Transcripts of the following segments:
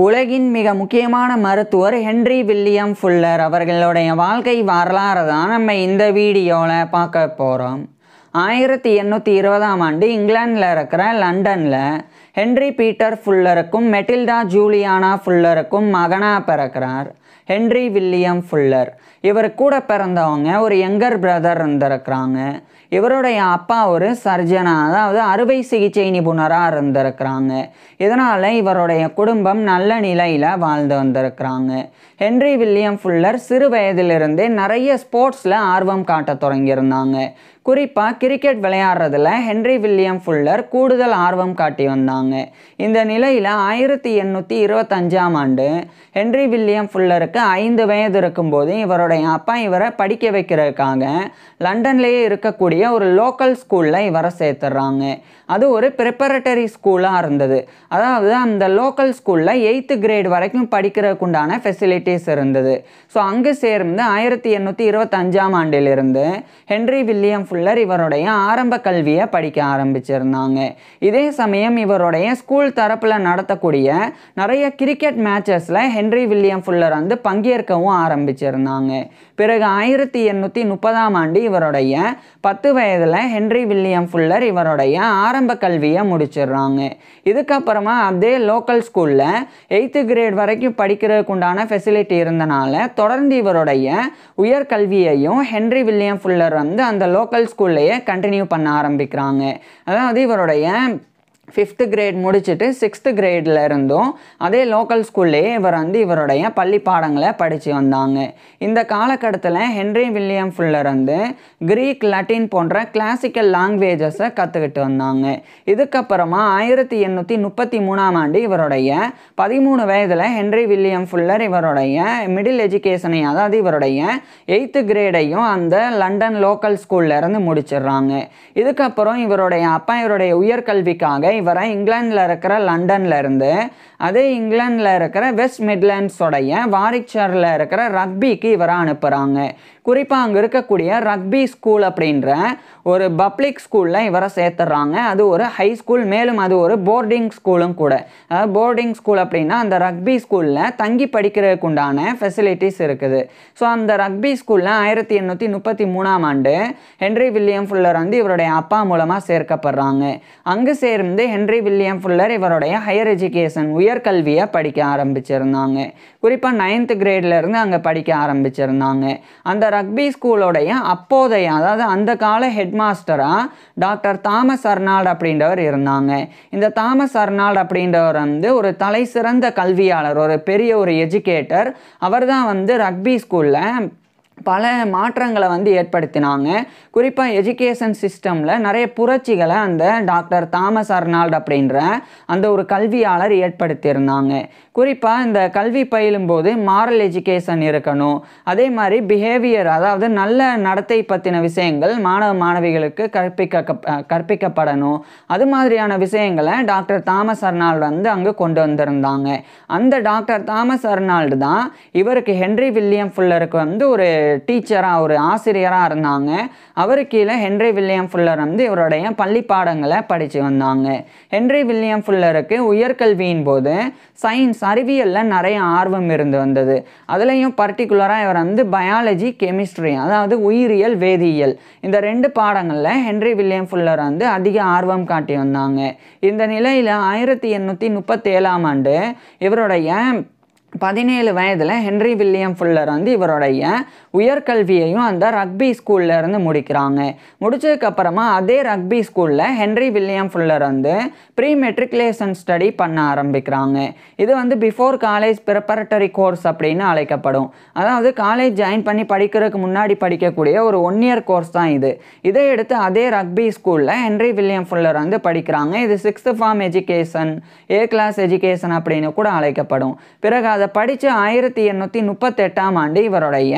உலகின் மிக முக்கியமான மருத்துவர் ஹென்றி வில்லியம் ஃபுல்லர் அவர்களுடைய வாழ்க்கை வரலாறு தான் நம்ம இந்த வீடியோவில் பார்க்க போகிறோம். 1820ஆம் ஆண்டு இங்கிலாந்தில் இருக்கிற லண்டனில் ஹென்றி பீட்டர் ஃபுல்லருக்கும் மெட்டில்டா ஜூலியானா ஃபுல்லருக்கும் மகனாக பிறக்கிறார் ஹென்றி வில்லியம் ஃபுல்லர். இவர் கூட பிறந்தவங்க ஒரு யங்கர் பிரதர் இருந்திருக்கிறாங்க. இவருடைய அப்பா ஒரு சர்ஜனாக, அதாவது அறுவை சிகிச்சை நிபுணராக இருந்திருக்கிறாங்க. இதனால் இவருடைய குடும்பம் நல்ல நிலையில் வாழ்ந்து வந்திருக்கிறாங்க. ஹென்றி வில்லியம் ஃபுல்லர் சிறு வயதிலிருந்தே நிறைய ஸ்போர்ட்ஸில் ஆர்வம் காட்ட தொடங்கியிருந்தாங்க. குறிப்பாக கிரிக்கெட் விளையாடுறதுல ஹென்றி வில்லியம் ஃபுல்லர் கூடுதல் ஆர்வம் காட்டி வந்தாங்க. இந்த நிலையில் 1825ஆம் ஆண்டு ஹென்றி வில்லியம் ஃபுல்லருக்கு 5 வயது இருக்கும்போது இவருடைய அப்பா இவரை படிக்க வைக்கிறதுக்காக லண்டன்லேயே இருக்கக்கூடிய ஒரு லோக்கல் ஸ்கூலில் இவரை சேர்த்துடுறாங்க. அது ஒரு ப்ரிப்பரட்டரி ஸ்கூலாக இருந்தது. அதாவது அந்த லோக்கல் ஸ்கூலில் 8th கிரேட் வரைக்கும் படிக்கிறதுக்குண்டான ஃபெசிலிட்டிஸ் இருந்தது. ஸோ அங்கே சேர்ந்து 1825ஆம் ஆண்டிலிருந்து ஹென்றி வில்லியம் ஃபுல்லர் இவருடைய ஆரம்ப கல்வியை படிக்க ஆரம்பிச்சிருந்தாங்க. இதே சமயம் இவருடைய ஸ்கூல் தரப்பில் நடத்தக்கூடிய நிறைய கிரிக்கெட் மேட்சஸில் ஹென்றி வில்லியம் ஃபுல்லர் வந்து பங்கேற்கவும் ஆரம்பிச்சிருந்தாங்க. பிறகு 1830ஆம் ஆண்டு இவருடைய 10 வயதில் ஹென்றி வில்லியம் ஃபுல்லர் இவருடைய ஆரம்ப கல்வியை முடிச்சிடுறாங்க. இதுக்கப்புறமா அதே லோக்கல் ஸ்கூலில் 8th கிரேட் வரைக்கும் படிக்கிறதுக்கு உண்டான ஃபெசிலிட்டி இருந்தனால தொடர்ந்து இவருடைய உயர்கல்வியையும் ஹென்றி வில்லியம் ஃபுல்லர் வந்து அந்த லோக்கல் ஸ்கூல்லையே கண்டினியூ பண்ண ஆரம்பிக்கிறாங்க. அதாவது இவருடைய 5th கிரேட் முடிச்சுட்டு 6th கிரேடில் இருந்தும் அதே லோக்கல் ஸ்கூல்லேயே இவர் வந்து இவருடைய பள்ளி பாடங்களை படித்து வந்தாங்க. இந்த காலகட்டத்தில் ஹென்றி வில்லியம் ஃபுல்லர் வந்து கிரீக், லட்டின் போன்ற கிளாசிக்கல் லாங்குவேஜஸை கற்றுக்கிட்டு வந்தாங்க. இதுக்கப்புறமா 1833ஆம் ஆண்டு இவருடைய 13 வயதில் ஹென்றி வில்லியம் ஃபுல்லர் இவருடைய மிடில் எஜுகேஷனை, அதாவது இவருடைய 8th கிரேடையும் அந்த லண்டன் லோக்கல் ஸ்கூல்ல இருந்து முடிச்சிடுறாங்க. இதுக்கப்புறம் இவருடைய அப்பா இவருடைய உயர்கல்விக்காக இவரை இங்கிலாந்தில் இருக்கிற லண்டன்ல இருந்து அதே இங்கிலாந்தில் இருக்கிற வெஸ்ட் மிட்லாண்ட்ஸோடைய வாரிக்ஷயரில் இருக்கிற ரக்பிக்கு இவரை அனுப்புகிறாங்க. குறிப்பாக அங்கே இருக்கக்கூடிய ரக்பி ஸ்கூல் அப்படின்ற ஒரு பப்ளிக் ஸ்கூலில் இவரை சேர்த்துடுறாங்க. அது ஒரு ஹை ஸ்கூல், மேலும் அது ஒரு போர்டிங் ஸ்கூலும் கூட. அதாவது போர்டிங் ஸ்கூல் அப்படின்னா அந்த ரக்பி ஸ்கூலில் தங்கி படிக்கிறதுக்கு உண்டான ஃபெசிலிட்டிஸ் இருக்குது. ஸோ அந்த ரக்பி ஸ்கூலில் 1833ஆம் ஆண்டு ஹென்றி வில்லியம் ஃபுல்லர் வந்து இவருடைய அப்பா மூலமாக சேர்க்கப்படுறாங்க. அங்கு சேர்ந்து ஹென்றி வில்லியம் ஃபுல்லர் இவருடைய ஹையர் எஜுகேஷன் உயர்கல்வியை படிக்க ஆரம்பிச்சிருந்தாங்க. குறிப்பாக 9th கிரேட்ல இருந்து அங்கே படிக்க ஆரம்பிச்சிருந்தாங்க. அந்த ரக்பி ஸ்கூலோடைய அப்போதைய, அதாவது அந்த கால ஹெட் மாஸ்டராக டாக்டர் தாமஸ் அர்னால்ட் அப்படின்றவர் இருந்தாங்க. இந்த தாமஸ் அர்னால்ட் அப்படின்றவர் வந்து ஒரு தலை சிறந்த கல்வியாளர், ஒரு பெரிய ஒரு எஜுகேட்டர். அவர் தான் வந்து ரக்பி ஸ்கூலில் பல மாற்றங்களை வந்து ஏற்படுத்தினாங்க. குறிப்பாக எஜுகேஷன் சிஸ்டமில் நிறைய புரட்சிகளை அந்த டாக்டர் தாமஸ் அர்னால்ட் அப்படின்ற அந்த ஒரு கல்வியாளர் ஏற்படுத்தியிருந்தாங்க. குறிப்பாக இந்த கல்வி பயிலும்போது மாரல் எஜுகேஷன் இருக்கணும், அதே மாதிரி பிஹேவியர், அதாவது நல்ல நடத்தை பற்றின விஷயங்கள் மாணவ மாணவிகளுக்கு கற்பிக்கப்படணும். அது மாதிரியான விஷயங்களை டாக்டர் தாமஸ் அர்னால்டு வந்து அங்கே கொண்டு வந்திருந்தாங்க. அந்த டாக்டர் தாமஸ் அர்னால்டு தான் இவருக்கு ஹென்றி வில்லியம் ஃபுல்லருக்கு வந்து ஒரு டீச்சராக, ஒரு ஆசிரியராக இருந்தாங்க. அவரு கீழே ஹென்றி வில்லியம் ஃபுல்லர் வந்து இவருடைய பள்ளி பாடங்களை படித்து வந்தாங்க. ஹென்றி வில்லியம் ஃபுல்லருக்கு உயர்கல்வியின் போது சயின்ஸ், அறிவியலில் நிறைய ஆர்வம் இருந்து வந்தது. அதுலேயும் பர்டிகுலராக இவர் வந்து பயாலஜி, கெமிஸ்ட்ரி, அதாவது உயிரியல், வேதியியல், இந்த 2 பாடங்களில் ஹென்றி வில்லியம் ஃபுல்லர் வந்து அதிக ஆர்வம் காட்டி வந்தாங்க. இந்த நிலையில் 1837ஆம் ஆண்டு இவருடைய 17 வயதில் ஹென்றி வில்லியம் ஃபுல்லர் வந்து இவருடைய உயர்கல்வியையும் அந்த ரக்பி ஸ்கூலில் இருந்து முடிக்கிறாங்க. முடிச்சதுக்கப்புறமா அதே ரக்பி ஸ்கூலில் ஹென்றி வில்லியம் ஃபுல்லர் வந்து ப்ரீ மெட்ரிகுலேஷன் ஸ்டடி பண்ண ஆரம்பிக்கிறாங்க. இது வந்து பிஃபோர் காலேஜ் ப்ரிப்பரட்டரி கோர்ஸ் அப்படின்னு அழைக்கப்படும். அதாவது காலேஜ் ஜாயின் பண்ணி படிக்கிறதுக்கு முன்னாடி படிக்கக்கூடிய ஒரு 1 year கோர்ஸ் தான் இது. இதை எடுத்து அதே ரக்பி ஸ்கூலில் ஹென்றி வில்லியம் ஃபுல்லர் வந்து படிக்கிறாங்க. இது 6th form education, A class education அப்படின்னு கூட அழைக்கப்படும். பிறகு அதை படித்து 1838ஆம் ஆண்டு இவருடைய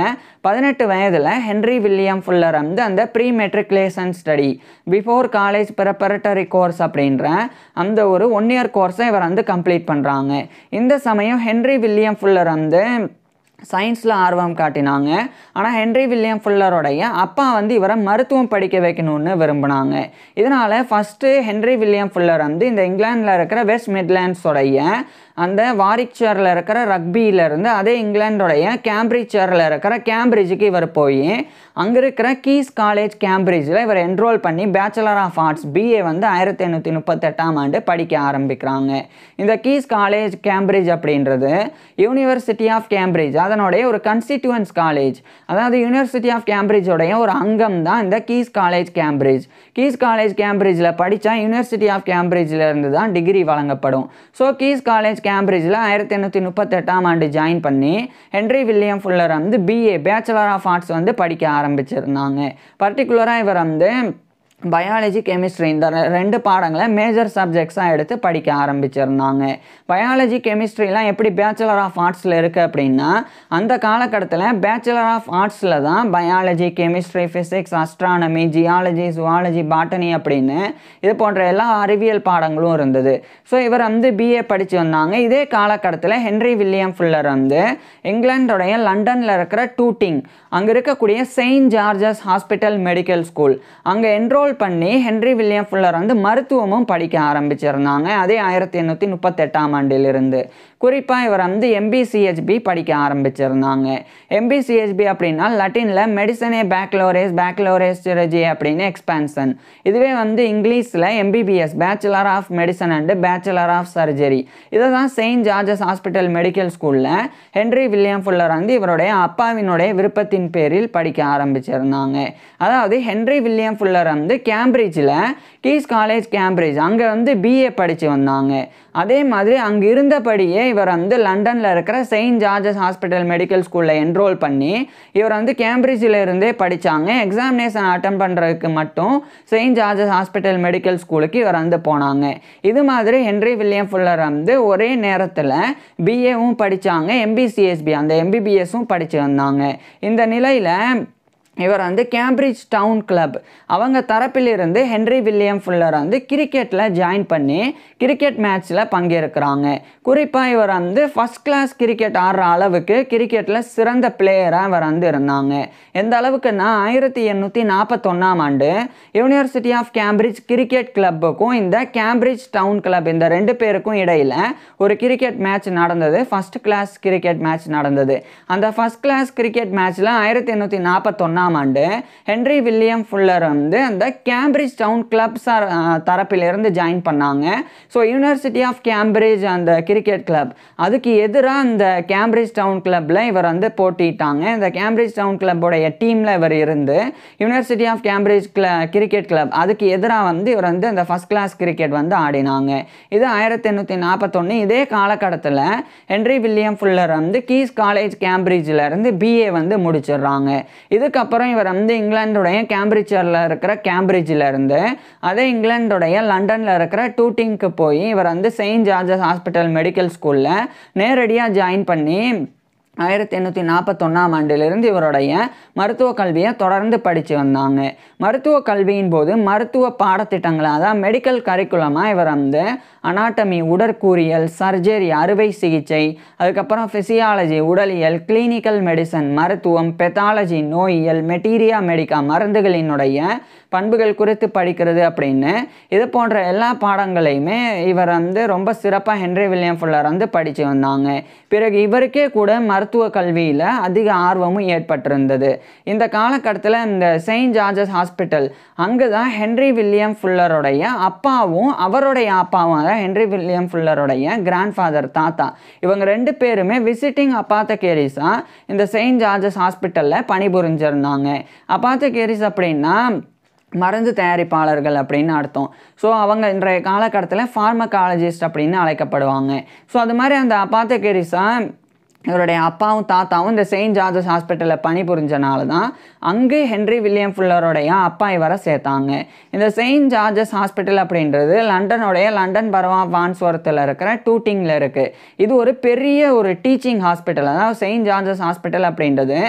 18 வயதில் ஹென்றி வில்லியம் ஃபுல்லர் வந்து அந்த pre matriculation study, before college preparatory course அப்படின்ற அந்த ஒரு 1 year கோர்ஸை இவர் வந்து கம்ப்ளீட் பண்ணுறாங்க. இந்த சமயம் ஹென்றி வில்லியம் ஃபுல்லர் வந்து சயின்ஸில் ஆர்வம் காட்டினாங்க. ஆனால் ஹென்றி வில்லியம் ஃபுல்லரோடைய அப்பா வந்து இவரை மருத்துவம் படிக்க வைக்கணும்னு விரும்பினாங்க. இதனால் ஃபஸ்ட்டு ஹென்றி வில்லியம் ஃபுல்லர் வந்து இந்த இங்கிலாந்தில் இருக்கிற வெஸ்ட் மிட்லாண்ட்ஸோடைய அந்த வாரிக்ஷயரில் இருக்கிற ரக்பியிலேருந்து அதே இங்கிலாண்டோடைய கேம்பிரிட்ஜில் இருக்கிற கேம்பிரிட்ஜுக்கு இவர் போய் அங்கே இருக்கிற கீஸ் காலேஜ் கேம்பிரிட்ஜில் இவர் என்ரோல் பண்ணி பேச்சுலர் ஆஃப் ஆர்ட்ஸ் பிஏ வந்து 1838ஆம் ஆண்டு படிக்க ஆரம்பிக்கிறாங்க. இந்த கீஸ் காலேஜ் கேம்பிரிட்ஜ் அப்படின்றது யூனிவர்சிட்டி ஆஃப் கேம்பிரிட்ஜ் அதனுடைய ஒரு கன்ஸ்டிடியூவன்ஸ் காலேஜ், அதாவது யூனிவர்சிட்டி ஆஃப் கேம்பிரிட்ஜோடைய ஒரு அங்கம் தான் இந்த Caius college Cambridge. Caius college கேம்பிரிட்ஜில் படித்தா யூனிவர்சிட்டி ஆஃப் கேம்பிரிட்ஜில் இருந்து தான் டிகிரி வழங்கப்படும். ஸோ கீஸ் காலேஜ் கேம்பிரிட்ஜில் 1838ஆம் ஆண்டு ஜாயின் பண்ணி ஹென்ரி வில்லியம் ஃபுல்லர் வந்து பிஏ பேச்சுலர் ஆஃப் ஆர்ட்ஸ் வந்து படிக்க ஆரம்பிச்சிருந்தாங்க. பர்டிகுலராக இவர் வந்து பயாலஜி கெமிஸ்ட்ரி இந்த 2 பாடங்களை மேஜர் சப்ஜெக்ட்ஸாக எடுத்து படிக்க ஆரம்பிச்சிருந்தாங்க. பயாலஜி கெமிஸ்ட்ரிலாம் எப்படி பேச்சுலர் ஆஃப் ஆர்ட்ஸில் இருக்குது அப்படின்னா அந்த காலகட்டத்தில் பேச்சுலர் ஆஃப் ஆர்ட்ஸில் தான் biology chemistry physics astronomy geology zoology botany அப்படின்னு இது போன்ற எல்லா அறிவியல் பாடங்களும் இருந்தது. ஸோ இவர் வந்து பிஏ படித்து வந்தாங்க. இதே காலகட்டத்தில் ஹென்ரி வில்லியம் ஃபுல்லர் வந்து இங்கிலாண்டோடைய லண்டனில் இருக்கிற டூட்டிங் அங்கே இருக்கக்கூடிய Saint George's hospital medical school அங்கே என்ரோல் பண்ணி ஹென்ரி வில்லியம் ஃபுல்லர் வந்து மருத்துவமும் படிக்க ஆரம்பிச்சிருந்தாங்க. அதே 1838ஆம் ஆண்டிலிருந்து குறிப்பாக இவர் வந்து MBCHB படிக்க ஆரம்பிச்சிருந்தாங்க. MBCHB அப்படின்னா லட்டினில் மெடிசனே பேக்லோரேஸ் சிரஜி அப்படின்னு எக்ஸ்பான்ஷன். இதுவே வந்து இங்கிலீஷில் MBBS bachelor of medicine and bachelor of surgery. இதை தான் செயின்ட் ஜார்ஜஸ் ஹாஸ்பிட்டல் மெடிக்கல் ஸ்கூலில் ஹென்ரி வில்லியம் ஃபுல்லர் வந்து இவருடைய அப்பாவினுடைய விருப்பத்தின் பேரில் படிக்க ஆரம்பிச்சிருந்தாங்க. அதாவது ஹென்ரி வில்லியம் ஃபுல்லர் வந்து கேம்பிரிட்ஜில் கீஸ் காலேஜ் கேம்பிரிட்ஜ் அங்கே வந்து பிஏ படித்து வந்தாங்க. அதே மாதிரி அங்கே இருந்தபடியே இவர் வந்து லண்டனில் இருக்கிற செயின்ட் ஜார்ஜஸ் ஹாஸ்பிட்டல் மெடிக்கல் ஸ்கூலில் என்ரோல் பண்ணி இவர் வந்து கேம்பிரிட்ஜில் இருந்தே படித்தாங்க. எக்ஸாமினேஷன் அட்டன் பண்ணுறதுக்கு மட்டும் செயின்ட் ஜார்ஜஸ் ஹாஸ்பிட்டல் மெடிக்கல் ஸ்கூலுக்கு இவர் வந்து போனாங்க. இது மாதிரி ஹென்ரி வில்லியம் ஃபுல்லர் வந்து ஒரே நேரத்தில் பிஏவும் படித்தாங்க, MBCHB அந்த MBBSும் படித்து வந்தாங்க. இந்த நிலையில் இவர் வந்து கேம்பிரிட்ஜ் டவுன் கிளப் அவங்க தரப்பிலிருந்து ஹென்ரி வில்லியம் ஃபுல்லர் வந்து கிரிக்கெட்டில் ஜாயின் பண்ணி கிரிக்கெட் மேட்ச்சில் பங்கேற்கிறாங்க. குறிப்பாக இவர் வந்து ஃபஸ்ட் கிளாஸ் கிரிக்கெட் ஆடுற அளவுக்கு கிரிக்கெட்டில் சிறந்த பிளேயராக இவர் வந்து இருந்தாங்க. எந்த அளவுக்குன்னா 1841ஆம் ஆண்டு யூனிவர்சிட்டி ஆஃப் கேம்பிரிட்ஜ் கிரிக்கெட் கிளப்புக்கும் இந்த கேம்பிரிட்ஜ் டவுன் கிளப் இந்த 2 பேருக்கும் இடையில் ஒரு கிரிக்கெட் மேட்ச் நடந்தது. ஃபஸ்ட் கிளாஸ் கிரிக்கெட் மேட்ச் நடந்தது. அந்த ஃபஸ்ட் கிளாஸ் கிரிக்கெட் மேட்ச்சில் 1841ஆம் ஆண்டு ஹென்ரி வில்லியம் ஃபுல்லர் வந்து அந்த கேம்பிரிட்ஜ் டவுன் கிளப்ஸ் தரப்பிலிருந்து ஜாயின் பண்ணாங்க. ஸோ யூனிவர்சிட்டி ஆஃப் கேம்பிரிட்ஜ் அந்த கிரிக்கெட் கிளப் அதுக்கு எதிராக அந்த கேம்பிரிட்ஜ் டவுன் கிளப்பில் இவர் வந்து போட்டிட்டாங்க. இந்த கேம்பிரிட்ஜ் டவுன் கிளப்போடைய டீமில் இவர் இருந்து university of Cambridge cricket club அதுக்கு எதிராக வந்து இவர் வந்து அந்த ஃபஸ்ட் கிளாஸ் கிரிக்கெட் வந்து ஆடினாங்க. இது 1841. இதே காலகட்டத்தில் ஹென்ரி வில்லியம் ஃபுல்லர் வந்து கீஸ் காலேஜ் கேம்பிரிட்ஜில் இருந்து பிஏ வந்து முடிச்சிடுறாங்க. இதுக்கப்புறம் இவர் வந்து இங்கிலாந்துடைய கேம்பிரிட்ஜில் இருக்கிற கேம்பிரிட்ஜில் இருந்து அதே இங்கிலாந்துடைய லண்டனில் இருக்கிற டூட்டிங்க்கு போய் இவர் வந்து செயின்ட் ஜார்ஜஸ் ஹாஸ்பிட்டல் மெடிக்கல் ஸ்கூலில் நேரடியாக ஜாயின் பண்ணி 1841ஆம் ஆண்டிலிருந்து இவருடைய மருத்துவ கல்வியை தொடர்ந்து படித்து வந்தாங்க. மருத்துவ கல்வியின் போது மருத்துவ பாடத்திட்டங்களை அதாவது மெடிக்கல் கரிக்குலமாக இவர் வந்து அனாட்டமி உடற்கூறியல், சர்ஜரி அறுவை சிகிச்சை, அதுக்கப்புறம் ஃபிசியாலஜி உடலியல், கிளினிக்கல் மெடிசன் மருத்துவம், பெத்தாலஜி நோயியல், மெட்டீரியா மெடிக்கா மருந்துகளினுடைய பண்புகள் குறித்து படிக்கிறது அப்படின்னு இது போன்ற எல்லா பாடங்களையுமே இவர் வந்து ரொம்ப சிறப்பாக ஹென்ரி வில்லியம் ஃபுல்லர் வந்து படித்து வந்தாங்க. பிறகு இவருக்கே கூட மருத்துவ கல்வியில் அதிக ஆர்வமும் ஏற்பட்டிருந்தது. இந்த காலகட்டத்தில் இந்த செயின்ட் ஜார்ஜஸ் ஹாஸ்பிட்டல் அங்கு தான் ஹென்ரி வில்லியம் ஃபுல்லருடைய அப்பாவும் அவருடைய அப்பாவும் அதாவது ஹென்ரி வில்லியம் ஃபுல்லருடைய கிராண்ட்ஃபாதர் தாத்தா இவங்க 2 பேருமே விசிட்டிங் அப்பாத்தகேரிஸாக இந்த செயின்ட் ஜார்ஜஸ் ஹாஸ்பிட்டலில் பணிபுரிஞ்சிருந்தாங்க. அப்பாத்தகேரிஸ் அப்படின்னா மருந்து தயாரிப்பாளர்கள் அப்படின்னு அர்த்தம். ஸோ அவங்க இன்றைய காலகட்டத்தில் ஃபார்மகாலஜிஸ்ட் அப்படின்னு அழைக்கப்படுவாங்க. ஸோ அது மாதிரி அந்த அப்பாத்தகேரிஸாக இவருடைய அப்பாவும் தாத்தாவும் இந்த செயின்ட் ஜார்ஜஸ் ஹாஸ்பிட்டலில் பணிபுரிஞ்சனால தான் அங்கே ஹென்ரி வில்லியம் ஃபுல்லருடைய அப்பா இவரை சேர்த்தாங்க. இந்த செயின்ட் ஜார்ஜஸ் ஹாஸ்பிட்டல் அப்படின்றது லண்டன் பரோ ஆஃப் வான்ஸ்வர்த்தில் இருக்கிற டூட்டிங்கில் இருக்குது. இது ஒரு பெரிய ஒரு டீச்சிங் ஹாஸ்பிட்டல். அதாவது செயின்ட் ஜார்ஜஸ் ஹாஸ்பிட்டல் அப்படின்றது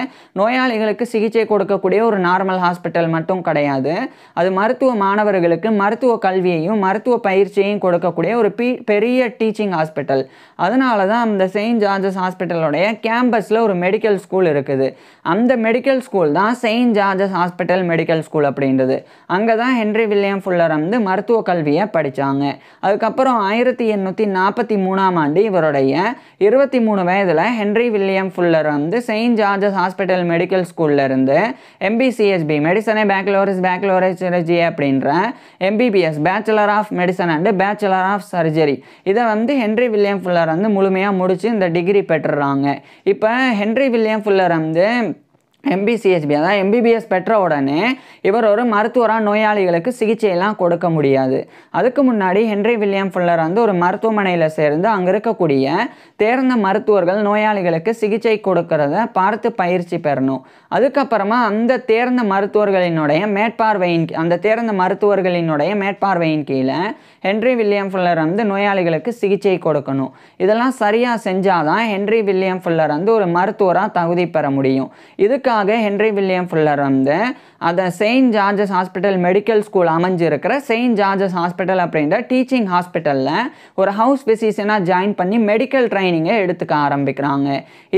நோயாளிகளுக்கு சிகிச்சை கொடுக்கக்கூடிய ஒரு நார்மல் ஹாஸ்பிட்டல் மட்டும் கிடையாது. அது மருத்துவ மாணவர்களுக்கு மருத்துவ கல்வியையும் மருத்துவ பயிற்சியையும் கொடுக்கக்கூடிய ஒரு பெரிய டீச்சிங் ஹாஸ்பிட்டல். அதனால தான் இந்த செயின்ட் ஜார்ஜஸ் ஹாஸ்பிட்டல் ஹாஸ்பிட்டலோடைய கேம்பஸில் ஒரு மெடிக்கல் ஸ்கூல் இருக்குது. அந்த மெடிக்கல் ஸ்கூல் தான் Saint George's hospital medical school அப்படின்றது. அங்கே தான் ஹென்றி வில்லியம் ஃபுல்லர் வந்து மருத்துவ கல்வியை படித்தாங்க. அதுக்கப்புறம் 1843ஆம் ஆண்டு இவருடைய 23 வயதில் ஹென்றி வில்லியம் ஃபுல்லர் வந்து செயின்ட் ஜார்ஜஸ் ஹாஸ்பிட்டல் மெடிக்கல் ஸ்கூல்ல இருந்து MBCSB மெடிசனே பேச்சுலர் சர்ஜரி அப்படின்ற MBBS bachelor of medicine and bachelor of surgery இதை வந்து ஹென்றி வில்லியம் ஃபுல்லர் வந்து முழுமையாக முடித்து இந்த டிகிரி பெற்றுறாங்க. இப்போ ஹென்றி வில்லியம் ஃபுல்லர் வந்து MBCSB அதாவது MBBS பெற்ற உடனே இவர் ஒரு மருத்துவராக நோயாளிகளுக்கு சிகிச்சையெல்லாம் கொடுக்க முடியாது. அதுக்கு முன்னாடி ஹென்றி வில்லியம் ஃபுல்லர் வந்து ஒரு மருத்துவமனையில் சேர்ந்து அங்கே இருக்கக்கூடிய தேர்ந்த மருத்துவர்கள் நோயாளிகளுக்கு சிகிச்சை கொடுக்கறத பார்த்து பயிற்சி பெறணும். அதுக்கப்புறமா அந்த தேர்ந்த மருத்துவர்களினுடைய மேற்பார்வையின் கீழே ஹென்றி வில்லியம் ஃபுல்லர் வந்து நோயாளிகளுக்கு சிகிச்சை கொடுக்கணும். இதெல்லாம் சரியாக செஞ்சாதான் ஹென்றி வில்லியம் ஃபுல்லர் வந்து ஒரு மருத்துவராக தகுதி பெற முடியும். இதுக்காக ஹென்றி வில்லியம் ஃபுல்லர் வந்து அதை saint George's hospital medical school அமைஞ்சிருக்கிற செயின்ட் ஜார்ஜஸ் ஹாஸ்பிட்டல் அப்படின்ற டீச்சிங் ஹாஸ்பிட்டலில் ஒரு ஹவுஸ் ஃபிசிஷியனாக ஜாயின் பண்ணி மெடிக்கல் ட்ரைனிங்கை எடுத்துக்க ஆரம்பிக்கிறாங்க.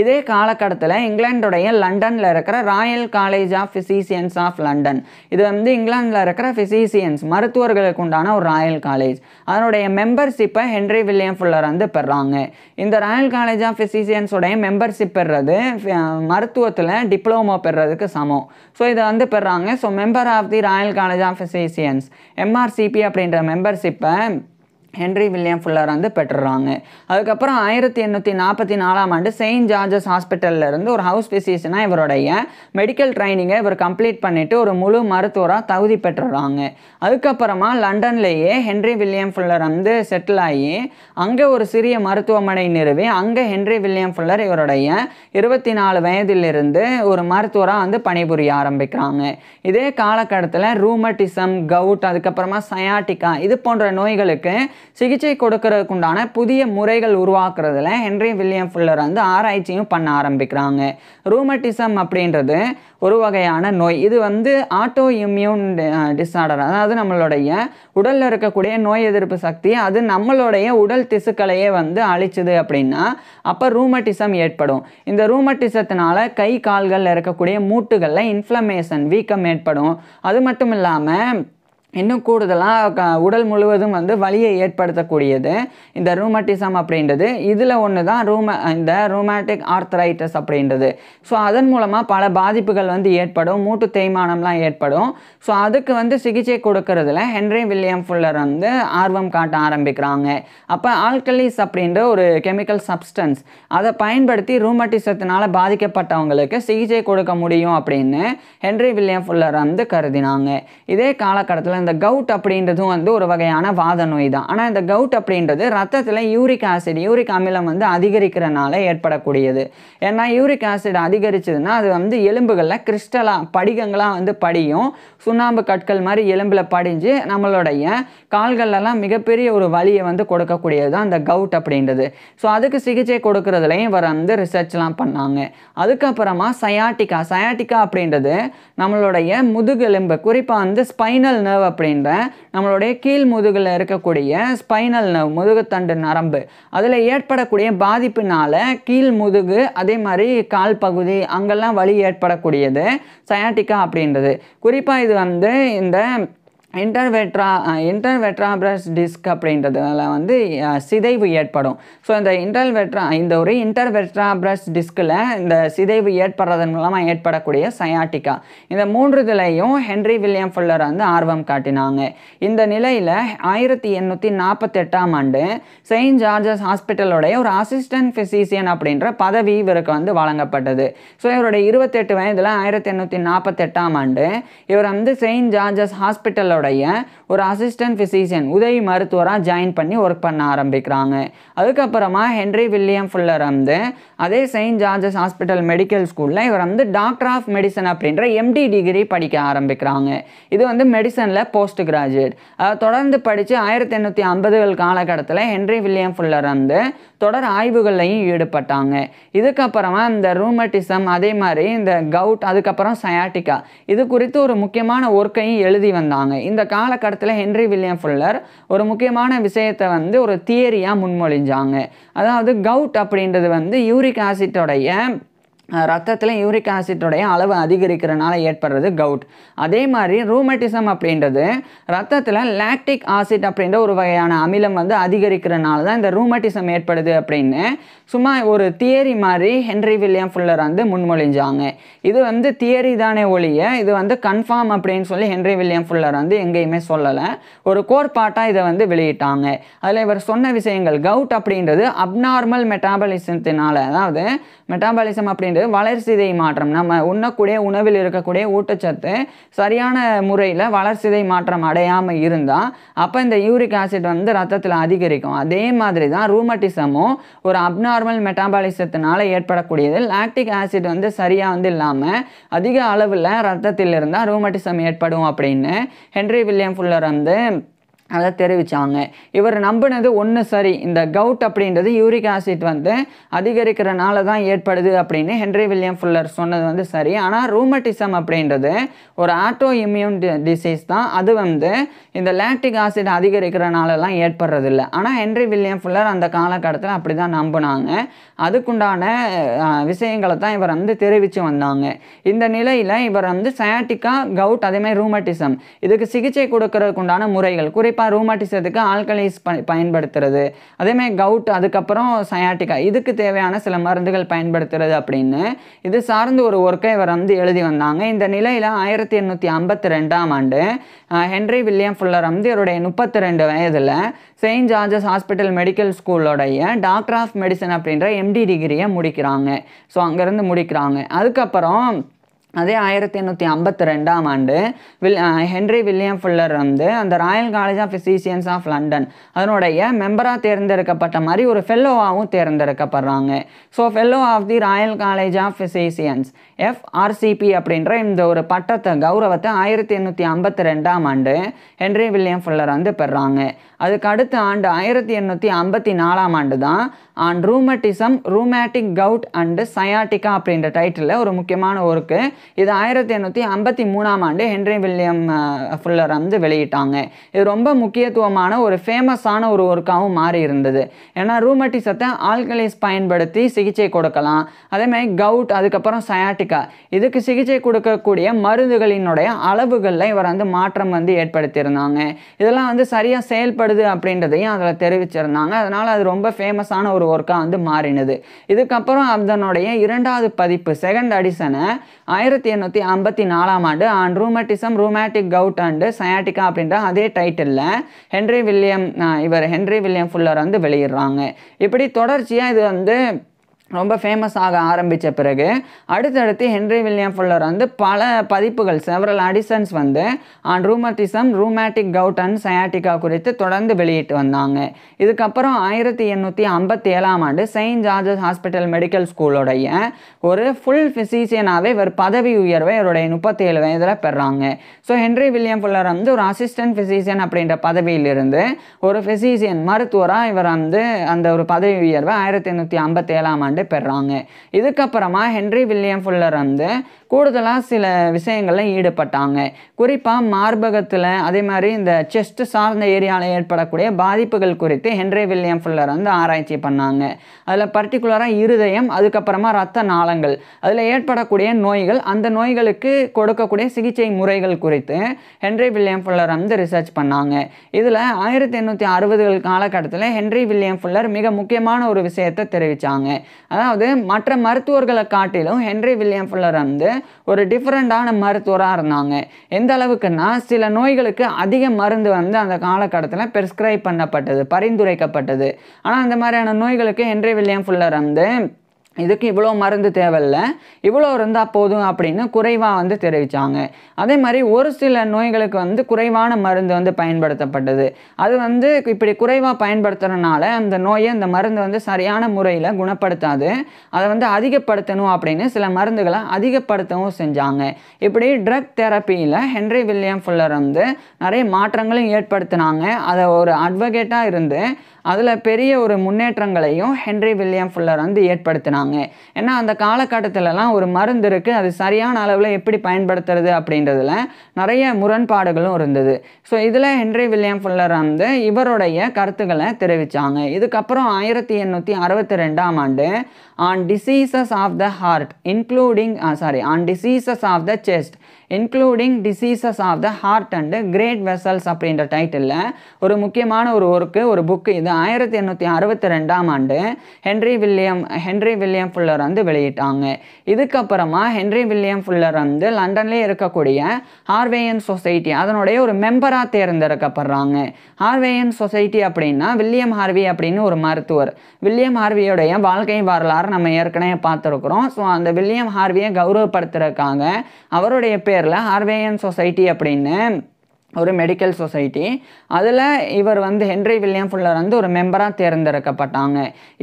இதே காலகட்டத்தில் இங்கிலாந்துடைய லண்டனில் இருக்கிற royal college of physicians of London, இது வந்து இங்கிலாந்தில் இருக்கிற ஃபிசிஷியன்ஸ் மருத்துவர்களுக்கு உண்டான ஒரு ராயல் காலேஜ், அதனுடைய மெம்பர்ஷிப்பை ஹென்றி வில்லியம் ஃபுல்லர் வந்து பெறாங்க. இந்த ராயல் காலேஜ் ஆஃப் ஃபிசிஷியன்ஸோடைய மெம்பர்ஷிப் பெறுறது மருத்துவத்தில் டிப்ளமோ பெறுறதுக்கு சமம். ஸோ இதை வந்து பெறாங்க. So member of the royal college of physicians MRCP அப்படின்ற மெம்பர்ஷிப்பை ஹென்றி வில்லியம் ஃபுல்லர் வந்து பெற்றுறாங்க. அதுக்கப்புறம் 1844ஆம் ஆண்டு செயின்ட் ஜார்ஜஸ் ஹாஸ்பிட்டலில் இருந்து ஒரு ஹவுஸ் ஃபிசிஷியனாக இவருடைய மெடிக்கல் ட்ரைனிங்கை இவர் கம்ப்ளீட் பண்ணிவிட்டு ஒரு முழு மருத்துவராக தகுதி பெற்றுறாங்க. அதுக்கப்புறமா லண்டன்லேயே ஹென்றி வில்லியம் ஃபுல்லர் வந்து செட்டில் ஆகி அங்கே ஒரு சிறிய மருத்துவமனை நிறுவி அங்கே ஹென்றி வில்லியம் ஃபுல்லர் இவருடைய 24 வயதிலிருந்து ஒரு மருத்துவராக வந்து பணிபுரிய ஆரம்பிக்கிறாங்க. இதே காலகட்டத்தில் ரூமட்டிசம், கவுட், அதுக்கப்புறமா சயாட்டிக்கா இது போன்ற நோய்களுக்கு சிகிச்சை கொடுக்கறதுக்குண்டான புதிய முறைகள் உருவாக்குறதுல ஹென்றி வில்லியம் ஃபுல்லர் வந்து ஆராய்ச்சியும் பண்ண ஆரம்பிக்கிறாங்க. ரூமட்டிசம் அப்படின்றது ஒரு வகையான நோய். இது வந்து ஆட்டோ இம்யூன் டிஸார்டர், அதாவது நம்மளுடைய உடலில் இருக்கக்கூடிய நோய் எதிர்ப்பு சக்தி அது நம்மளுடைய உடல் திசுக்களையே வந்து அழிச்சுது அப்படின்னா அப்போ ரூமட்டிசம் ஏற்படும். இந்த ரூமட்டிசத்தினால கை கால்களில் இருக்கக்கூடிய மூட்டுகளில் இன்ஃப்ளமேஷன் வீக்கம் ஏற்படும். அது மட்டும் இல்லாமல் இன்னும் கூடுதலாக உடல் முழுவதும் வந்து வலியை ஏற்படுத்தக்கூடியது இந்த ரூமட்டிசம் அப்படின்றது. இதில் ஒன்று தான் இந்த ரூமேட்டிக் ஆர்த்தரைட்டிஸ் அப்படின்றது. ஸோ அதன் மூலமாக பல பாதிப்புகள் வந்து ஏற்படும், மூட்டு தேய்மானம்லாம் ஏற்படும். ஸோ அதுக்கு வந்து சிகிச்சை கொடுக்கறதுல ஹென்றி வில்லியம் ஃபுல்லர் வந்து ஆர்வம் காட்ட ஆரம்பிக்கிறாங்க. அப்போ ஆல்கலிஸ் அப்படின்ற ஒரு கெமிக்கல் சப்ஸ்டன்ஸ் அதை பயன்படுத்தி ரூமட்டிசத்தினால் பாதிக்கப்பட்டவங்களுக்கு சிகிச்சை கொடுக்க முடியும் அப்படின்னு ஹென்றி வில்லியம் ஃபுல்லர் வந்து கருதினாங்க. இதே காலகட்டத்தில் இந்த கவுட் அப்படின்றதும் வந்து ஒரு வகையான வாத நோய் தான். ஆனால் இந்த கவுட் அப்படின்றது ரத்தத்தில் யூரிக் அமிலம் வந்து அதிகரிக்கிறனால ஏற்படக்கூடியது. ஏன்னா யூரிக் ஆசிட் அதிகரிச்சதுன்னா அது வந்து எலும்புகளில் கிறிஸ்டலாக படிகங்களாக வந்து படியும், சுண்ணாம்பு கற்கள் மாதிரி எலும்பில் படிஞ்சு நம்மளுடைய கால்களெல்லாம் மிகப்பெரிய ஒரு வலியை வந்து கொடுக்கக்கூடியது தான் இந்த கவுட் அப்படின்றது. ஸோ அதுக்கு சிகிச்சை கொடுக்கறதுலையும் இவர் வந்து ரிசர்ச்லாம் பண்ணாங்க. அதுக்கப்புறமா சயாட்டிக்கா அப்படின்றது நம்மளுடைய முதுகெலும்பு, குறிப்பாக வந்து ஸ்பைனல் நர்வ் அப்படின்ற நம்மளுடைய கீழ் முதுகில் இருக்கக்கூடிய ஸ்பைனல் நர்வ் முதுகுத்தண்டு நரம்பு அதில் ஏற்படக்கூடிய பாதிப்புனால கீழ் முதுகு அதே மாதிரி கால் பகுதி அங்கெல்லாம் வலி ஏற்படக்கூடியது சயாட்டிக்கா அப்படின்றது. குறிப்பாக இது வந்து இந்த இன்டர்வெட்ராப்ரஸ் டிஸ்க் அப்படின்றதுல வந்து சிதைவு ஏற்படும். ஸோ இந்த ஒரு இன்டர்வெட்ராப்ரஸ் டிஸ்கில் இந்த சிதைவு ஏற்படுறதன் மூலமாக ஏற்படக்கூடிய சயாட்டிக்கா, இந்த 3 இதுலையும் ஹென்றி வில்லியம் ஃபுல்லர் வந்து ஆர்வம் காட்டினாங்க. இந்த நிலையில் 1848ஆம் ஆண்டு செயின்ட் ஜார்ஜஸ் ஹாஸ்பிட்டலோடைய ஒரு அசிஸ்டன்ட் ஃபிசிஷியன் அப்படின்ற பதவி இவருக்கு வந்து வழங்கப்பட்டது. ஸோ இவருடைய 28 வயதில் 1848ஆம் ஆண்டு இவர் வந்து செயின்ட் ஜார்ஜஸ் ஹாஸ்பிட்டலோட ஒரு அசிஸ்டன்ட் ஃபிசிஷியன் உதவி மருத்துவராக ஜாயின் பண்ணி ஒர்க் பண்ண ஆரம்பிக்கிறாங்க. அதுக்கப்புறமா ஹென்றி வில்லியம் ஃபுல்லர் வந்து அதே செயின்ட் ஜார்ஜஸ் ஹாஸ்பிட்டல் மெடிக்கல் ஸ்கூலில் இவர் வந்து டாக்டர் ஆஃப் மெடிசன் அப்படின்ற MD டிகிரி படிக்க ஆரம்பிக்கிறாங்க. இது வந்து மெடிசனில் போஸ்ட் கிராஜுவேட். தொடர்ந்து படித்து 1850கள் காலகட்டத்தில் ஹென்றி வில்லியம் ஃபுல்லர் வந்து தொடர் ஆய்வுகள்லையும் ஈடுபட்டாங்க. இதுக்கப்புறமா இந்த ரூமட்டிசம் அதே மாதிரி இந்த கவுட் அதுக்கப்புறம் சயாட்டிக்கா இது குறித்து ஒரு முக்கியமான ஒர்க்கையும் எழுதி வந்தாங்க. இந்த காலகட்டத்தில் ஹென்றி வில்லியம் ஃபுல்லர் ஒரு முக்கியமான விஷயத்தை வந்து ஒரு தியரியாக முன்மொழிஞ்சாங்க. அதாவது கவுட் அப்படின்றது வந்து யூரிக் ஆசிட்டோடைய ரத்தத்தில் யூரிக் ஆசிட்டோடைய அளவு அதிகரிக்கிறனால ஏற்படுறது கவுட். அதே மாதிரி ரூமட்டிசம் அப்படின்றது ரத்தத்தில் லாக்டிக் ஆசிட் அப்படின்ற ஒரு வகையான அமிலம் வந்து அதிகரிக்கிறனால தான் இந்த ரூமட்டிசம் ஏற்படுது அப்படின்னு சும்மா ஒரு தியரி மாதிரி ஹென்றி வில்லியம் ஃபுல்லர் வந்து முன்மொழிஞ்சாங்க. இது வந்து தியரி தானே ஒழிய இது வந்து கன்ஃபார்ம் அப்படின்னு சொல்லி ஹென்றி வில்லியம் ஃபுல்லர் வந்து எங்கேயுமே சொல்லலை. ஒரு கோட்பாட்டாக இதை வந்து வெளியிட்டாங்க. அதில் இவர் சொன்ன விஷயங்கள் கவுட் அப்படின்றது அப்நார்மல் மெட்டாபாலிசத்தினால, அதாவது மெட்டாபாலிசம் அப்படின்றது வளர்சிதை மாற்றம், நம்ம உண்ணக்கூடிய உணவில் இருக்கக்கூடிய ஊட்டச்சத்து சரியான முறையில் வளர்சிதை மாற்றம் அடையாமல் இருந்தால் அப்போ இந்த யூரிக் ஆசிட் வந்து ரத்தத்தில் அதிகரிக்கும். அதே மாதிரி தான் ரூமட்டிசமும் ஒரு அப்நார்மல் மெட்டாபாலிசத்தினால ஏற்படக்கூடியது. லாக்டிக் ஆசிட் வந்து சரியாக வந்து இல்லாமல் அதிக அளவில் ரத்தத்தில் இருந்தால் ரூமட்டிசம் ஏற்படும் அப்படின்னு ஹென்றி வில்லியம் ஃபுல்லர் வந்து அதை தெரிவித்தாங்க. இவர் நம்பினது ஒன்று சரி, இந்த கவுட் அப்படின்றது யூரிக் ஆசிட் வந்து அதிகரிக்கிறனால தான் ஏற்படுது அப்படின்னு ஹென்றி வில்லியம் ஃபுல்லர் சொன்னது வந்து சரி. ஆனால் ரூமட்டிசம் அப்படின்றது ஒரு ஆட்டோ இம்யூன் டிசீஸ் தான், அது வந்து இந்த லாக்டிக் ஆசிட் அதிகரிக்கிறனாலலாம் ஏற்படுறதில்லை. ஆனால் ஹென்றி வில்லியம் ஃபுல்லர் அந்த காலகட்டத்தில் அப்படி தான் நம்பினாங்க. அதுக்குண்டான விஷயங்களை தான் இவர் வந்து தெரிவித்து வந்தாங்க. இந்த நிலையில் இவர் வந்து சயாட்டிக்கா, கவுட், அதேமாதிரி ரூமட்டிசம் இதுக்கு சிகிச்சை கொடுக்கறதுக்குண்டான முறைகள், குறிப்பாக ரூமட்டிசத்துக்கு ஆல்கலைஸ் பயன்படுத்துறது, அதேமாதிரி கவுட், அதுக்கப்புறம் சயாட்டிக்கா இதுக்கு தேவையான சில மருந்துகள் பயன்படுத்துறது அப்படின்னு இது சார்ந்து ஒரு ஒர்க்கை இவர் வந்து எழுதி வந்தாங்க. இந்த நிலையில் 1852ஆம் ஆண்டு ஹென்றி வில்லியம் ஃபுல்லர் வந்து இவருடைய 32 வயதில் செயின்ட் ஜார்ஜஸ் ஹாஸ்பிட்டல் மெடிக்கல் ஸ்கூலோடைய டாக்டர் ஆஃப் மெடிசன் அப்படின்ற எம்டி டிகிரியை முடிக்கிறாங்க. ஸோ அங்கேருந்து முடிக்கிறாங்க. அதுக்கப்புறம் அதே 1852ஆம் ஆண்டு ஹென்றி வில்லியம் ஃபுல்லர் வந்து அந்த royal college of physicians of London அதனுடைய மெம்பராக தேர்ந்தெடுக்கப்பட்ட மாதிரி ஒரு ஃபெல்லோவாகவும் தேர்ந்தெடுக்கப்படுறாங்க. So fellow of the royal college of physicians FRCP அப்படின்ற இந்த ஒரு பட்டத்தை, கௌரவத்தை 1852ஆம் ஆண்டு ஹென்றி வில்லியம் ஃபுல்லர் வந்து பெறாங்க. அதுக்கு அடுத்த ஆண்டு 1854ஆம் ஆண்டு தான் ஆன் ரூமட்டிசம், ரூமேட்டிக் கவுட் அண்டு சயாட்டிக்கா அப்படின்ற டைட்டிலில் ஒரு முக்கியமான ஒர்க்கு. இது 1853ஆம் ஆண்டு ஹென்றி வில்லியம் ஃபுல்லர் வந்து வெளியிட்டாங்க. இது ரொம்ப முக்கியத்துவமான ஒரு ஃபேமஸான ஒரு ஒர்க்காகவும் மாறி இருந்தது. ஏன்னா ரூமட்டிசத்தை ஆல்கலைஸ் பயன்படுத்தி சிகிச்சை கொடுக்கலாம். அதேமாதிரி கவுட், அதுக்கப்புறம் சயாட்டிக்கா இதுக்கு சிகிச்சை கொடுக்கக்கூடிய மருந்துகளினுடைய அளவுகளில் இவர் வந்து மாற்றம் வந்து ஏற்படுத்தியிருந்தாங்க. இதெல்லாம் வந்து சரியாக செயல்படுது அப்படின்றதையும் அதில் தெரிவிச்சிருந்தாங்க. அதனால் அது ரொம்ப ஃபேமஸான ஒரு ஒர்க்காக வந்து மாறினது. இதுக்கப்புறம் அதனுடைய 2வது பதிப்பு, செகண்ட் எடிஷனை 1854ஆம் ஆண்டு ஆன் ரூமட்டிசம், ரூமேட்டிக் கவுட் அண்டு சயாட்டிக்கா அப்படின்ற அதே டைட்டிலில் ஹென்றி வில்லியம் ஃபுல்லர் வந்து வெளியிடுறாங்க. இப்படி தொடர்ச்சியாக இது வந்து ரொம்ப ஃபேமஸ் ஆக ஆரம்பித்த பிறகு அடுத்தடுத்து ஹென்றி வில்லியம் ஃபுல்லர் வந்து பல பதிப்புகள், செவரல் அடிஷன்ஸ் வந்து ஆன் ரூமட்டிசம், ரூமேட்டிக் கவுட் அண்ட் சயாட்டிக்கா குறித்து தொடர்ந்து வெளியிட்டு வந்தாங்க. இதுக்கப்புறம் 1857ஆம் ஆண்டு செயின்ட் ஜார்ஜஸ் ஹாஸ்பிட்டல் மெடிக்கல் ஸ்கூலோடைய ஒரு ஃபுல் ஃபிசிஷியனாகவே இவர் பதவி உயர்வை இவருடைய 37 வயதில் பெறாங்க. ஸோ ஹென்றி வில்லியம் ஃபுல்லர் வந்து ஒரு அசிஸ்டன்ட் ஃபிசிஷியன் அப்படின்ற பதவியிலிருந்து ஒரு ஃபிசிஷியன், மருத்துவராக இவர் வந்து அந்த ஒரு பதவி உயர்வை 1857ஆம் ஆண்டு பெறாங்க. இதுக்கப்புறமா ஹென்றி வில்லியம் ஃபுல்லர் வந்து கூடுதலாக சில விஷயங்களில் ஈடுபட்டாங்க. குறிப்பாக மார்பகத்தில், அதே மாதிரி இந்த செஸ்ட் சார்ந்த ஏரியாவில் ஏற்படக்கூடிய பாதிப்புகள் குறித்து ஹென்றி வில்லியம் ஃபுல்லர் வந்து ஆராய்ச்சி பண்ணாங்க. அதில் பர்டிகுலராக இருதயம், அதுக்கப்புறமா இரத்த நாளங்கள், அதில் ஏற்படக்கூடிய நோய்கள், அந்த நோய்களுக்கு கொடுக்கக்கூடிய சிகிச்சை முறைகள் குறித்து ஹென்றி வில்லியம் ஃபுல்லர் வந்து ரிசர்ச் பண்ணாங்க. இதில் 1860கள் காலகட்டத்தில் ஹென்றி வில்லியம் ஃபுல்லர் மிக முக்கியமான ஒரு விஷயத்தை தெரிவித்தாங்க. அதாவது மற்ற மருத்துவர்களை காட்டிலும் ஹென்றி வில்லியம் ஃபுல்லர் வந்து ஒரு டிஃப்ரெண்டான மருத்துவராக இருந்தாங்க. எந்த அளவுக்குன்னா சில நோய்களுக்கு அதிக மருந்து வந்து அந்த காலகட்டத்தில் பிரிஸ்கிரைப் பண்ணப்பட்டது, பரிந்துரைக்கப்பட்டது. ஆனால் அந்த மாதிரியான நோய்களுக்கு ஹென்றி வில்லியம் ஃபுல்லர் வந்து இதுக்கு இவ்வளோ மருந்து தேவையில்லை, இவ்வளோ இருந்தால் போதும் அப்படின்னு குறைவாக வந்து தெரிவித்தாங்க. அதே மாதிரி ஒரு சில நோய்களுக்கு வந்து குறைவான மருந்து வந்து பயன்படுத்தப்பட்டது. அது வந்து இப்படி குறைவாக பயன்படுத்துறதுனால அந்த நோயை, அந்த மருந்து வந்து சரியான முறையில் குணப்படுத்தாது, அதை வந்து அதிகப்படுத்தணும் அப்படின்னு சில மருந்துகளை அதிகப்படுத்தவும் செஞ்சாங்க. இப்படி ட்ரக் தெரப்பியில் ஹென்றி வில்லியம் ஃபுல்லர் வந்து நிறைய மாற்றங்களும் ஏற்படுத்தினாங்க. அதை ஒரு அட்வொகேட்டாக இருந்து அதில் பெரிய ஒரு முன்னேற்றங்களையும் ஹென்றி வில்லியம் ஃபுல்லர் வந்து ஏற்படுத்தினாங்க. ஏன்னா அந்த காலகட்டத்திலலாம் ஒரு மருந்து இருக்குது, அது சரியான அளவில் எப்படி பயன்படுத்துறது அப்படின்றதுல நிறைய முரண்பாடுகளும் இருந்தது. ஸோ இதில் ஹென்றி வில்லியம் ஃபுல்லர் வந்து இவருடைய கருத்துக்களை தெரிவித்தாங்க. இதுக்கப்புறம் 1862ஆம் ஆண்டு on diseases of the heart on diseases of the chest including diseases of the heart and great vessels அப்படின்ற டைட்டிலில் ஒரு முக்கியமான ஒரு புக்கு இது 1862ஆம் ஆண்டு ஹென்றி வில்லியம் ஃபுல்லர் வந்து வெளியிட்டாங்க. இதுக்கப்புறமா ஹென்றி வில்லியம் ஃபுல்லர் வந்து லண்டன்லேயே இருக்கக்கூடிய ஹார்வேயன் சொசைட்டி அதனுடைய ஒரு மெம்பராக தேர்ந்தெடுக்கப்படுறாங்க. ஹார்வேயன் சொசைட்டி அப்படின்னா வில்லியம் ஹார்வி அப்படின்னு ஒரு மருத்துவர். வில்லியம் ஹார்வியோடைய வாழ்க்கை வரலாறு நம்ம ஏற்கனவே பார்த்துருக்குறோம். ஸோ அந்த வில்லியம் ஹார்வியை கௌரவப்படுத்துறதுக்காக அவருடைய பேரில் ஹார்வேயன் சொசைட்டி அப்படின்னு ஒரு மெடிக்கல் சொசைட்டி, அதில் இவர் வந்து ஹென்றி வில்லியம் ஃபுல்லர் வந்து ஒரு மெம்பராக தேர்ந்தெடுக்கப்பட்டாங்க.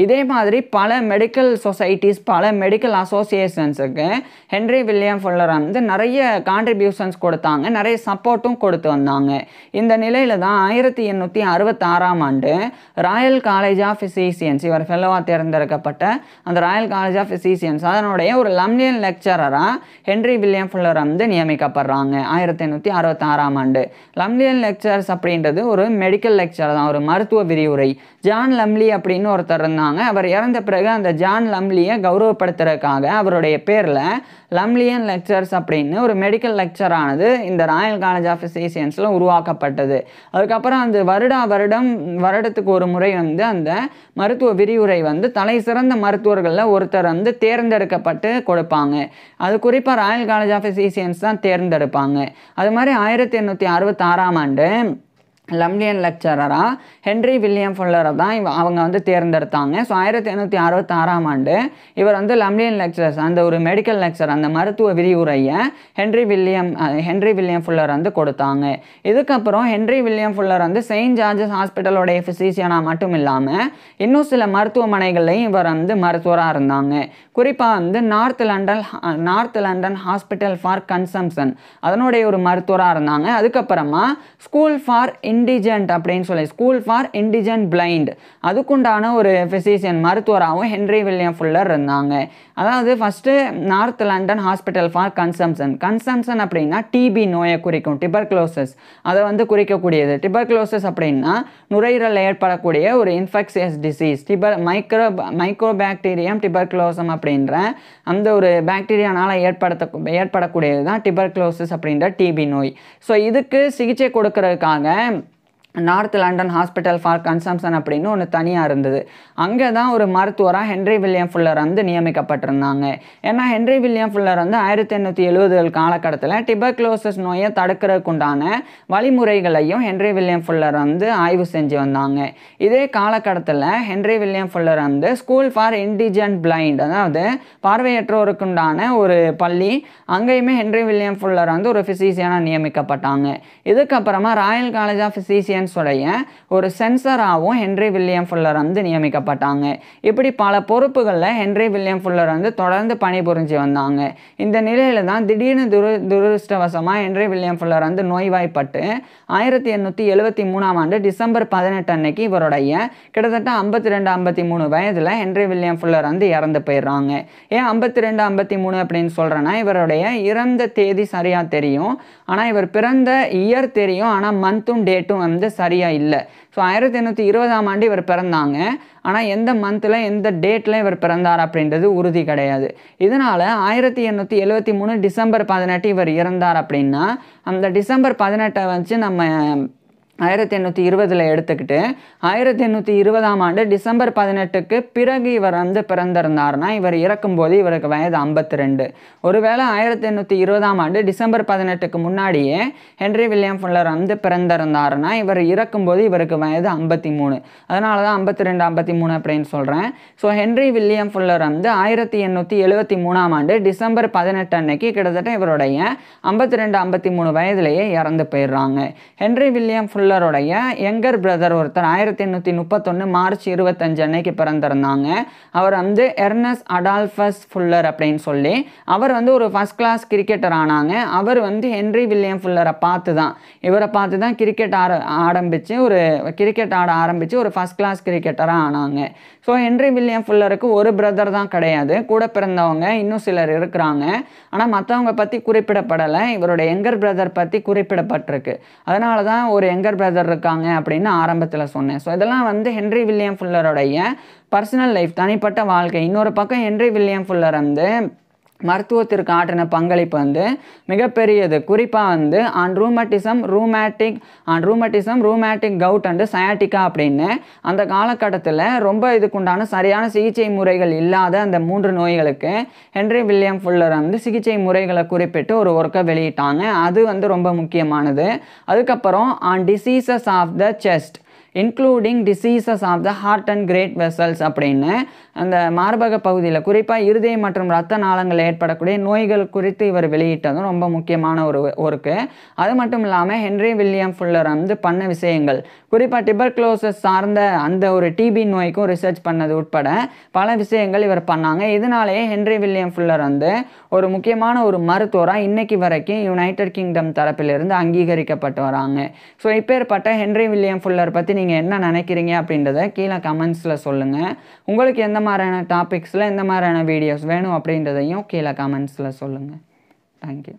இதே மாதிரி பல மெடிக்கல் சொசைட்டிஸ், பல மெடிக்கல் அசோசியேஷன்ஸுக்கு ஹென்றி வில்லியம் ஃபுல்லர் வந்து நிறைய கான்ட்ரிபியூஷன்ஸ் கொடுத்தாங்க, நிறைய சப்போர்ட்டும் கொடுத்து வந்தாங்க. இந்த நிலையில் தான் 1866ஆம் ஆண்டு ராயல் காலேஜ் ஆஃப் ஃபிசிஷியன்ஸ், இவர் ஃபெல்லோவாக தேர்ந்தெடுக்கப்பட்ட அந்த ராயல் காலேஜ் ஆஃப் ஃபிசிஷியன்ஸ் அதனுடைய ஒரு லம்னியன் லெக்சரராக ஹென்றி வில்லியம் ஃபுல்லர் வந்து நியமிக்கப்படுறாங்க 1866ஆம் ஆண்டு. லம்லியன் லெக்சர்ஸ் அப்படின்றது ஒரு மெடிக்கல் லெக்சர் தான், ஒரு மருத்துவ விரிவுரை. ஜான் லம்லி அப்படின்னு ஒருத்தர் இருந்தாங்க. அவர் இறந்த பிறகு அந்த ஜான் லம்லியை கௌரவப்படுத்துறதுக்காக அவருடைய பேரில் லம்லியன் லெக்சர்ஸ் அப்படின்னு ஒரு மெடிக்கல் லெக்சரானது இந்த ராயல் காலேஜ் ஆஃப் ஃபிசிஷியன்ஸில் உருவாக்கப்பட்டது. அதுக்கப்புறம் அந்த வருடத்துக்கு ஒரு முறை வந்து அந்த மருத்துவ விரிவுரை வந்து தலை சிறந்த மருத்துவர்களில் ஒருத்தர் வந்து தேர்ந்தெடுக்கப்பட்டு கொடுப்பாங்க. அது குறிப்பாக ராயல் காலேஜ் ஆஃப் ஃபிசிஷியன்ஸ் தான் தேர்ந்தெடுப்பாங்க. அது மாதிரி 1866ஆம் ஆண்டு லம்லியன் லெக்சரராக ஹென்றி வில்லியம் ஃபுல்லரை தான் அவங்க வந்து தேர்ந்தெடுத்தாங்க. ஸோ 1866ஆம் ஆண்டு இவர் வந்து லம்லியன் லெக்சரர்ஸ் அந்த ஒரு மெடிக்கல் லெக்சர் அந்த மருத்துவ விரிவுரையை ஹென்றி வில்லியம் ஃபுல்லர் வந்து கொடுத்தாங்க. இதுக்கப்புறம் ஹென்றி வில்லியம் ஃபுல்லர் வந்து செயின்ட் ஜார்ஜஸ் ஹாஸ்பிட்டலோடைய ஃபிசிஷியனாக மட்டும் இல்லாமல் இன்னும் சில மருத்துவமனைகள்லையும் இவர் வந்து மருத்துவராக இருந்தாங்க. குறிப்பாக வந்து north London hospital for consumption அதனுடைய ஒரு மருத்துவராக இருந்தாங்க. அதுக்கப்புறமா ஸ்கூல் ஃபார் இண்டிஜென்ட் பிளைண்ட் அதுக்குண்டான ஒரு ஃபிசிஷியன் மருத்துவராகவும் ஹென்றி வில்லியம் ஃபுல்லர் இருந்தாங்க. அதாவது first north London hospital for consumption அப்படின்னா டிபி நோயை குறிக்கும், டிபர்குலோசிஸ் அதை வந்து குறிக்கக்கூடியது. டிபர்குலோசிஸ் அப்படின்னா நுரையீரலில் ஏற்படக்கூடிய ஒரு இன்ஃபெக்ஷியஸ் டிசீஸ். மைக்ரோபாக்டீரியம் டிபர்குலோசம் அப்படின்ற அந்த ஒரு பாக்டீரியானால் ஏற்படக்கூடியது தான் டிபர்குலோசிஸ் அப்படின்ற டிபி நோய். ஸோ இதுக்கு சிகிச்சை கொடுக்கறதுக்காக north London hospital for consumption அப்படின்னு ஒன்று தனியாக இருந்தது. அங்கே தான் ஒரு மருத்துவராக ஹென்றி வில்லியம் ஃபுல்லர் வந்து நியமிக்கப்பட்டிருந்தாங்க. ஏன்னா ஹென்றி வில்லியம் ஃபுல்லர் வந்து 1870 காலகட்டத்தில் டிபர்குலோசிஸ் நோயை தடுக்கிறதுக்குண்டான வழிமுறைகளையும் ஹென்றி வில்லியம் ஃபுல்லர் வந்து ஆய்வு செஞ்சு வந்தாங்க. இதே காலகட்டத்தில் ஹென்றி வில்லியம் ஃபுல்லர் வந்து ஸ்கூல் ஃபார் இண்டிஜென்ட் பிளைண்ட் அதாவது பார்வையற்றோருக்குண்டான ஒரு பள்ளி, அங்கேயுமே ஹென்றி வில்லியம் ஃபுல்லர் வந்து ஒரு ஃபிசிஷியனாக நியமிக்கப்பட்டாங்க. இதுக்கப்புறமா ராயல் காலேஜ் ஆஃப் ஃபிசிஷியன்ஸ் உடைய ஒரு சென்சராகவும் ஹென்றி வில்லியம் ஃபுல்லர் வந்து நியமிக்கப்பட்டாங்க. இப்படி பல பொறுப்புகளில் ஹென்றி வில்லியம் ஃபுல்லர் வந்து தொடர்ந்து பணிபுரிஞ்சு வந்தாங்க. இந்த நிலையில தான் திடீர்னு துரதிருஷ்டவசமாக ஹென்றி வில்லியம் ஃபுல்லர் வந்து நோய்வாய்ப்பட்டு 1873ஆம் ஆண்டு டிசம்பர் 18 அன்னைக்கு இவருடைய கிட்டத்தட்ட 52-53 வயதில் ஹென்றி வில்லியம் ஃபுல்லர் வந்து இறந்து போயிடுறாங்க. ஏன் 52-53 அப்படின்னு சொல்கிறேன்னா இவருடைய இறந்த தேதி சரியாக தெரியும், ஆனால் இவர் பிறந்த இயர் தெரியும், ஆனால் மந்த்தும் டேட்டும் வந்து சரியாக இல்லை. ஸோ 1820ஆம் ஆண்டு இவர் பிறந்தாங்க, ஆனால் எந்த மந்தில் எந்த டேட்டில் இவர் பிறந்தார் அப்படின்றது உறுதி கிடையாது. இதனால் 1873 டிசம்பர் 18 இவர் இறந்தார் அப்படின்னா அந்த டிசம்பர் 18 வச்சு நம்ம 1820 எடுத்துக்கிட்டு 1820ஆம் ஆண்டு டிசம்பர் 18க்கு பிறகு இவர் வந்து பிறந்திருந்தார்னா இவர் இறக்கும்போது இவருக்கு வயது 52. ஒருவேளை 1820ஆம் ஆண்டு டிசம்பர் 18க்கு முன்னாடியே ஹென்றி வில்லியம் ஃபுல்லர் வந்து பிறந்திருந்தாருன்னா இவர் இறக்கும்போது இவருக்கு வயது 53. அதனால தான் 52-53 அப்படின்னு சொல்கிறேன். ஸோ ஹென்றி வில்லியம் ஃபுல்லர் வந்து 1873ஆம் ஆண்டு டிசம்பர் 18 அன்னைக்கு கிட்டத்தட்ட இவருடைய 52-53 வயதிலேயே இறந்து போயிடுறாங்க. ஹென்றி வில்லியம் ஃபுல்லர் ஃபுல்லருடைய யங்கர் பிரதர் ஒருத்தர் 1831 மார்ச் 25 அன்னைக்கு பிறந்திருந்தாங்க. அவர் வந்து எர்னஸ்ட் அடால்ஃபஸ் ஃபுல்லர் அப்படின்னு சொல்லி அவர் வந்து ஒரு ஃபர்ஸ்ட் கிளாஸ் கிரிக்கெட்டர் ஆனாங்க. அவர் வந்து ஹென்றி வில்லியம் ஃபுல்லரை இவரை பார்த்து தான் கிரிக்கெட் ஆட ஆரம்பித்து ஒரு ஃபர்ஸ்ட் கிளாஸ் கிரிக்கெட்டராக ஆனாங்க. ஸோ ஹென்றி வில்லியம் ஃபுல்லருக்கு ஒரு பிரதர் தான் கிடையாது, கூட பிறந்தவங்க இன்னும் சிலர் இருக்கிறாங்க. ஆனால் மற்றவங்க பற்றி குறிப்பிடப்படலை, இவருடைய யங்கர் பிரதர் பற்றி குறிப்பிடப்பட்டிருக்கு. அதனால தான் ஒரு யங்கர் பிரதர் இருக்காங்க அப்படின்னு ஆரம்பத்தில் சொன்னேன். ஸோ இதெல்லாம் வந்து ஹென்றி வில்லியம் ஃபுல்லருடைய பர்சனல் லைஃப், தனிப்பட்ட வாழ்க்கை. இன்னொரு பக்கம் ஹென்றி வில்லியம் ஃபுல்லர் வந்து மருத்துவத்திற்கு ஆற்றின பங்களிப்பு வந்து மிகப்பெரியது. குறிப்பாக வந்து ரூமட்டிசம் ரூமேட்டிக் கவுட் அண்டு சயாட்டிக்கா அப்படின்னு அந்த காலகட்டத்தில் ரொம்ப இதுக்குண்டான சரியான சிகிச்சை முறைகள் இல்லாத அந்த 3 நோய்களுக்கு ஹென்றி வில்லியம் ஃபுல்லர் வந்து சிகிச்சை முறைகளை குறிப்பிட்டு ஒரு ஒர்க்கை வெளியிட்டாங்க. அது வந்து ரொம்ப முக்கியமானது. அதுக்கப்புறம் on diseases of the chest including diseases of the heart and great vessels அப்படின்னு அந்த மார்பக பகுதியில் குறிப்பாக இருதய மற்றும் இரத்த நாளங்கள் ஏற்படக்கூடிய நோய்கள் குறித்து இவர் வெளியிட்டதும் ரொம்ப முக்கியமான ஒரு ஒர்க்கு. அது மட்டும் இல்லாமல் ஹென்றி வில்லியம் ஃபுல்லர் வந்து பண்ண விஷயங்கள், குறிப்பாக டிபர்குலோசிஸ் சார்ந்த அந்த ஒரு டிபி நோய்க்கும் ரிசர்ச் பண்ணது உட்பட பல விஷயங்கள் இவர் பண்ணாங்க. இதனாலேயே ஹென்றி வில்லியம் ஃபுல்லர் வந்து ஒரு முக்கியமான ஒரு மருத்துவராக இன்னைக்கு வரைக்கும் யுனைடெட் கிங்டம் தரப்பிலிருந்து அங்கீகரிக்கப்பட்டு வராங்க. ஸோ இப்பேற்பட்ட ஹென்றி வில்லியம் ஃபுல்லர் பற்றி நீங்கள் என்ன நினைக்கிறீங்க அப்படின்றத கீழே கமெண்ட்ஸில் சொல்லுங்கள். உங்களுக்கு எந்த மாதிரியான டாபிக்ஸில் எந்த மாதிரியான வீடியோஸ் வேணும் அப்படின்றதையும் கீழே கமெண்ட்ஸில் சொல்லுங்கள். தேங்க்யூ.